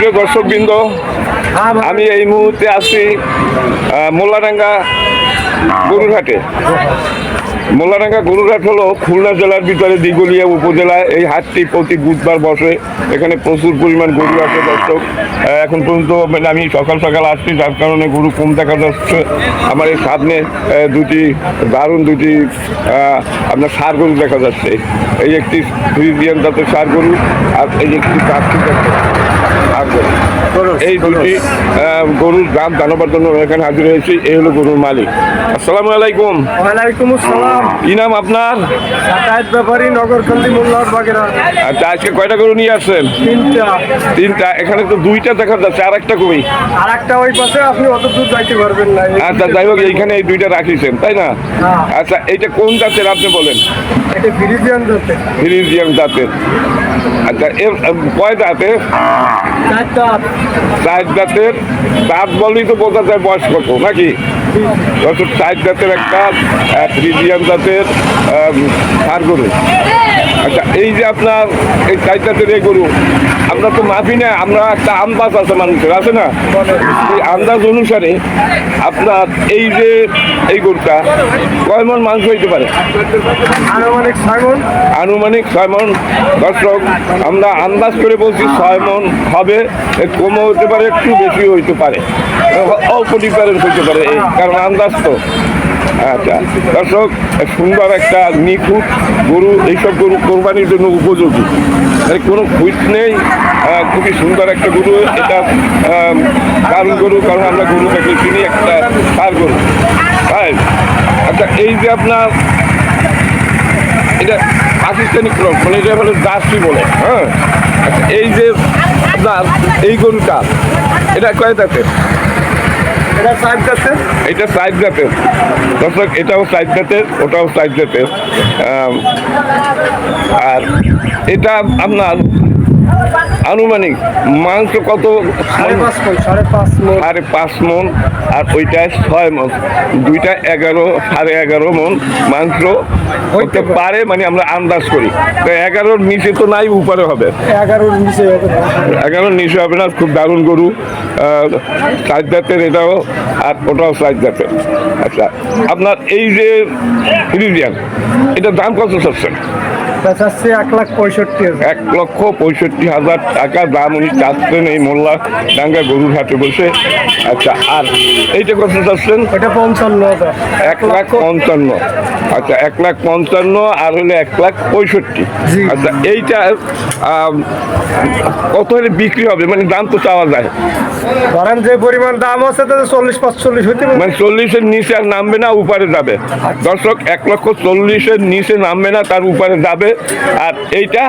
সুপ্রিয় দর্শকবৃন্দ, আমি এই মুহূর্তে আছি মোল্লাডাঙ্গা গরুর হাটে। মোল্লাডাঙ্গা গরুর হাট হলো খুলনা জেলার ভিতরে দিঘলিয়া উপজেলায়। এই হাটটি প্রতি বুধবার বসে। এখানে প্রচুর পরিমাণ গরু আছে দর্শক। এখন পর্যন্ত আমি সকাল সকাল আসছি, যার কারণে গরু কম দেখা যাচ্ছে। আমার এই সামনে দারুণ দুটি আপনার ষাঁড় গরু দেখা যাচ্ছে। এই একটি ফ্রিজিয়ান জাতের ষাঁড় গরু, আর এই একটি কার্তিক জাতের ষাঁড় গরু। এই দুটি গরুর দাম জানাবার জন্য এখানে হাজির হয়েছি। এই হলো গরুর মালিক। আসসালামু আলাইকুম। ওয়ালাইকুম আসসালাম। কি নাম আপনার? সাকায়েত ব্যাপারী, নগরকান্দি, মোল্লাহাট, বাগেরহাট। আচ্ছা, আজকে কয়টা গরু নিয়ে আসছেন? তিনটা। এখানে তো দুইটা দেখা যাচ্ছে, আর একটা কই? আর একটা ওই পাশে, আপনি অত দূর যাইতে পারবেন না। আচ্ছা, যাই হোক, এইখানে এই দুইটা রাখিছেন, তাই না? আচ্ছা, এইটা কোন জাতের আপনি বলেন? এটা ফ্রিজিয়ান জাতের। ফ্রিজিয়ান জাতের। আচ্ছা, এর কয় দাঁতের? চার দাঁতের। দাঁত বলেই তো বোঝা যায় বয়স কত, নাকি? চার দাঁতের একটা ফ্রিজিয়ান জাতের ষাঁড় গরু। আচ্ছা, এই যে আপনার এই চার জাতের এই গরু, আমরা তো মাপি না, আমরা একটা আন্দাজ আছে মানুষের, আছে না? এই আন্দাজ অনুসারে আপনার এই যে এই গরুটা কয় মণ মাংস হইতে পারে? আনুমানিক 6 মণ। দর্শক, আমরা আন্দাজ করে বলছি 6 মণ হবে। কমও হতে পারে, একটু বেশি হইতে পারে, অল্প ডিফারেন্স হইতে পারে, কারণ আন্দাজ তো। আচ্ছা দর্শক, সুন্দর একটা নিখুঁত গরু। এইসব গরু কোরবানির জন্য উপযোগী, কোনো খুঁত নেই। খুবই সুন্দর একটা গরু এটা। দারুণ গরু, কারণ আমরা গরু দেখে চিনি একটা ষাঁড় গরু। তাই আচ্ছা, এই যে আপনার এটা পাকিস্তানি ক্রস, মানে এটা হলো জার্সি বলে। হ্যাঁ, আচ্ছা, এই যে আপনার এই গরুটা, এটা কয় জাতের? এটা 5 জাতের। এটা 5 জাতের। দর্শক, এটাও 5 জাতের, ওটাও 5 জাতের। আর এটা আপনার আনুমানিক মাংস কত? 5.5 মণ। আর ওইটায় 6 মণ। দুইটা 11.5 মণ মাংস হতে পারে, মানে আমরা আন্দাজ করি। 11-র নিচে তো নাই, উপরে হবে। 11-র নিচে হবে না। খুব দারুণ গরু, 5 জাতের এটাও, আর ওটাও 5 জাতের। আচ্ছা, আপনার এই যে ফ্রিজিয়ান, এটার দাম কত চাচ্ছেন? 1,65,000 টাকা দাম উনি চাচ্ছেন এই মোল্লাডাঙ্গা গরুর হাটে বসে। আচ্ছা, আর এইটা কত চাচ্ছেন? এটা 55,000। 1,55,000। আচ্ছা, 1,55,000 আর হলে 1,65,000। আচ্ছা, এইটা কত হলে বিক্রি হবে? মানে দাম তো চাওয়া যায়, ধরেন যে পরিমাণ দাম আছে তাতে 40-45 হইতে পারে। মানে 40-এর নিচে আর নামবে না, উপরে যাবে। দর্শক, 1,40,000-এর নিচে নামবে না, তার উপরে যাবে। আর এইটা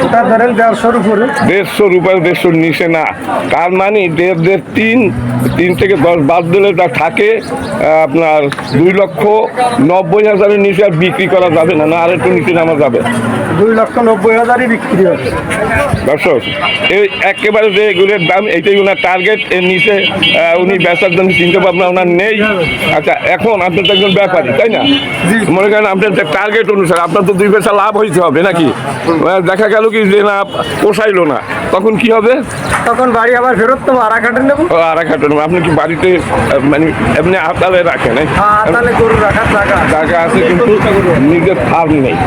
ওটা ধরেন 150-র উপরে। 150-র উপরে, 150-র নিচে না। তার মানে 3 থেকে 10 বাদ দিলে যা থাকে আপনার 2,90,000-এর নিচে আর বিক্রি করা যাবে না। আর একটু নিচে নামা যাবে? 2,90,000-ই বিক্রি হবে। দর্শক, এই একেবারে যে এগুলোর দাম, এইটাই ওনার টার্গেট। এর নিচে উনি বেচার জন্য চিন্তা ভাবনা ওনার নেই। আচ্ছা, এখন আপনি তো একজন ব্যাপারী, তাই না? মনে করেন আপনার টার্গেট অনুসারে আপনার তো 2 পয়সা লাভ হইতে হবে, নাকি? দেখা গেল কি যে না, পোষাইলো না, তখন কি হবে? তখন বাড়ি আবার ফেরত তো আড়াঘাটে নেবো। আড়াঘাটে নেবো। আপনি কি বাড়িতে মানে এমনি আতালে রাখেন? আতালে গরু রাখার জায়গা আছে, কিন্তু নিজের ফার্ম নেই,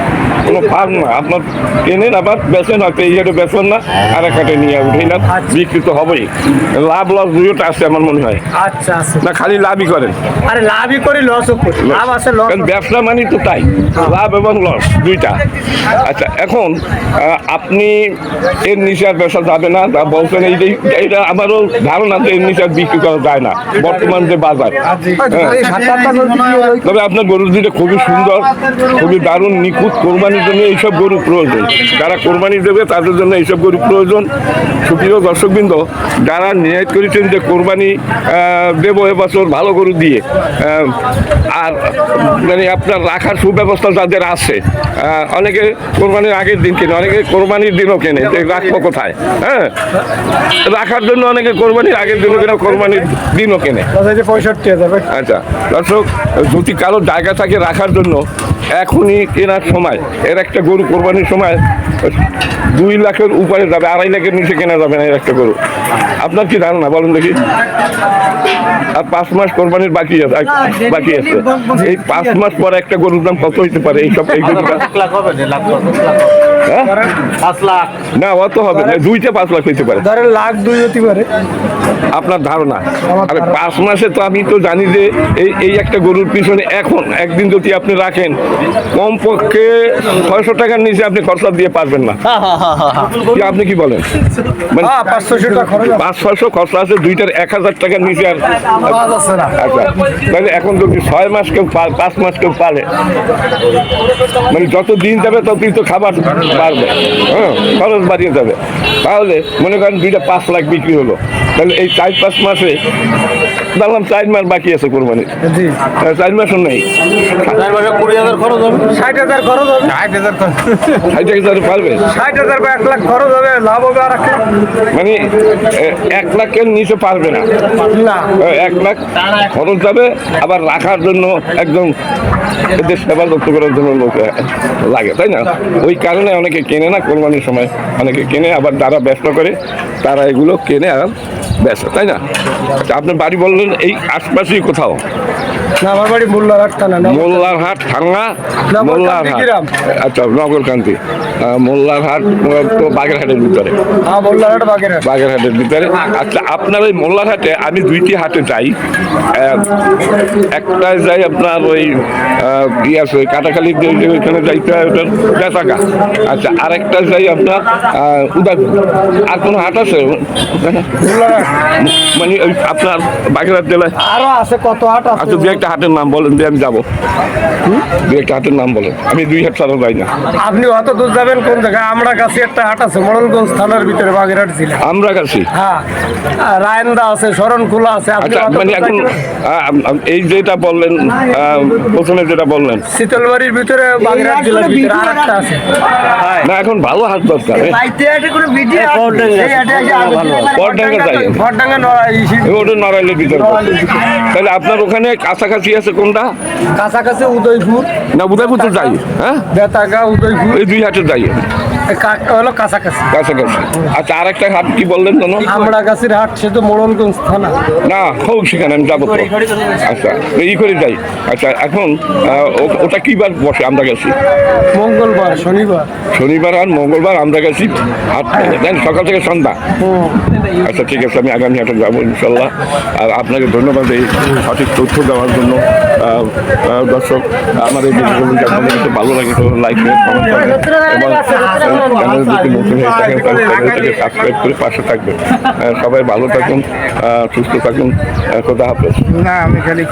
কোনো ফার্ম না। আপনার কেনেন, আবার বেচেন, হয়তো এই হাটে বেচেন না, আড়াঘাটে নিয়ে উঠেই না, বিক্রি তো হবেই। লাভ লস দুটোটা আছে আমার মনে হয়। আচ্ছা, না খালি লাভই করেন? আরে লাভই করি, লসও করি। লাভ আছে, লস। ব্যবসা মানে তো তাই, লাভ এবং লস দুইটা। আচ্ছা, এখন আপনি এর নিচে আর ব্যবসা যাবে না বলছেন, এইটা আমারও ধারণা যে এর নিচে আর বিক্রি করা যায় না বর্তমান যে বাজার। তবে আপনার গরু দুটো খুবই সুন্দর, খুবই দারুণ, নিখুঁত। কোরবানির জন্য এইসব গরু প্রয়োজন। যারা কোরবানি দেবে তাদের জন্য এইসব গরু প্রয়োজন। সুপ্রিয় দর্শকবৃন্দ, যারা নিয়ত করেছেন যে কোরবানি দেব এবছর ভালো গরু দিয়ে, আর মানে আপনার রাখার সুব্যবস্থা যাদের আছে, অনেকে কোরবানির আগের দিন কেনে, অনেকে কোরবানির দিনও কেনে, যে রাখবো কোথায়। হ্যাঁ, রাখার জন্য অনেকে কোরবানির আগের দিনও কেনে, কোরবানির দিনও কেনে। 65,000। আচ্ছা দর্শক, যদি কারো জায়গা থাকে রাখার জন্য, এখনই কেনার সময়। এর একটা গরু কোরবানির সময় 2 লাখের উপরে যাবে, 2.5 লাখের নিচে কেনা যাবে না এর একটা গরু। আপনার কি ধারণা বলেন দেখি? আর 5 মাস কোরবানির বাকি আছে, এই 5 মাস পরে একটা গরুর দাম কত হইতে পারে এইসব এই গরুটা? হ্যাঁ? 5 লাখ না অত হবে না, 2 থেকে 5 লাখ হইতে পারে। ধরেন লাখ 2 হতে পারে। আপনার ধারণা? আরে 5 মাসে তো আমি তো জানি যে এই একটা গরুর পিছনে এখন একদিন যদি আপনি রাখেন কমপক্ষে 600 টাকার নিচে আপনি খরচা দিয়ে পারবেন না। কি আপনি কি বলেন? মানে 500 টাকা খরচ আছে। 500 খরচা আছে, 2টার 1000 টাকার নিচে আর পাওয়া যাচ্ছে না। আচ্ছা, তাহলে এখন যদি 6 মাস কেউ 5 মাস কেউ পালে, মানে যত দিন যাবে ততই তো খাবার বাড়বে, হ্যাঁ, খরচ বাড়িয়ে যাবে। তাহলে মনে করেন 2টা 5 লাখ বিক্রি হলো, তাহলে এই 4-5 মাসে ধরলাম 4 মাস বাকি আছে কোরবানি, জি 4 মাসও নেই, 20,000 খরচ হবে। 60,000 খরচ হবে। 60,000 পারবে? 60,000 বা 1 লাখ খরচ হবে, লাভ হবে আর 1 লাখ। মানে 1 লাখের নিচে পারবে না, না 1 লাখ খরচ যাবে, আবার রাখার জন্য একদম এদের সেবা যত্ন করার জন্য লোক লাগে, তাই না? ওই কারণে অনেকে কেনে না কোরবানির সময়, অনেকে কেনে, আবার যারা ব্যস্ত করে তারা এগুলো কেনে আর ব্যস্ত, তাই না? আচ্ছা, আপনার বাড়ি বললেন এই আশপাশেই কোথাও? না আমার বাড়ি মোল্লারহাট থানা না। মোল্লারহাট থানা, মোল্লারহাট, গ্রাম। আচ্ছা নগরকান্তি, মোল্লারহাট তো বাগেরহাটের ভিতরে, হ্যাঁ মোল্লারহাট বাগেরহাট। বাগেরহাটের ভিতরে। আচ্ছা, আপনার ওই মোল্লারহাটে আমি 2টি হাটে যাই, একটা যাই আপনার ওই কি আছে ওই কাটাখালির যে ওইখানে যাইতে হয় ওটার বেতাকা, আচ্ছা, আরেকটা যাই আপনার উদয়পুর। আর কোনো হাট আছে মোল্লারহাট মানে ওই আপনার বাগেরহাট জেলায়? আরো আছে, কত হাট আছে। আচ্ছা, 2-1টা হাটের নাম বলেন দিয়ে আমি যাবো। 2-1টা হাটের নাম বলেন, আমি 2 হাট ছাড়া যাই না। আপনি অত দূর যাবেন কোন জায়গায়? আমরা কাছে একটা হাট আছে মোড়লগঞ্জ থানার ভিতরে বাগেরহাট জেলা। আমরা কাছি। হ্যাঁ আর রায়ন্দা আছে, শরণখোলা আছে। আপনি আচ্ছা, অত মানে দূর এখন যাইতে- এই যেটা বললেন প্রথমে যেটা বললেন, শীতলবাড়ির ভিতরে বাগেরহাট জেলার ভিতরে আরেকটা আছে। না এখন ভালো হাট দরকার, পরডাঙ্গা যাই, ভটডাঙ্গা ওটা নড়াইলের ভিতরে। তাহলে আপনার ওখানে কাছাকাছি আছে কোনটা? কাছাকাছি উদয়পুর, না উদয়পুর তো যাই, হ্যাঁ বেতাগা, উদয়পুর এই 2 হাটে যাই হলো কাছাকাছি। কাছাকাছি। আচ্ছা, আরেকটা হাট কি বললেন জানো? আমরা গাছের হাট, সে তো মোড়লগঞ্জ থানা। না হোক, সেখানে আমি যাবো তো। আচ্ছা, ই করে যাই। আচ্ছা, এখন ওটা কি বার বসে? আমরা গেছি মঙ্গলবার, শনিবার। শনিবার আর মঙ্গলবার আমরা গেছি হাট, দেন সকাল থেকে সন্ধ্যা। আচ্ছা ঠিক আছে, আমি আগামী হাটে যাবো ইনশাল্লাহ। আর আপনাকে ধন্যবাদ এই সঠিক তথ্য দেওয়ার জন্য। দর্শক, আমার এই ভিডিওগুলো যদি আপনাদের কাছে ভালো লাগে তো লাইক কমেন্ট করবেন, এবং চ্যানেল যদি নতুন হয়ে থাকেন তাহলে চ্যানেলটাকে সাবস্ক্রাইব করে পাশে থাকবেন। সবাই ভালো থাকুন, সুস্থ থাকুন, খোদা হাফেজ। না আমি খালি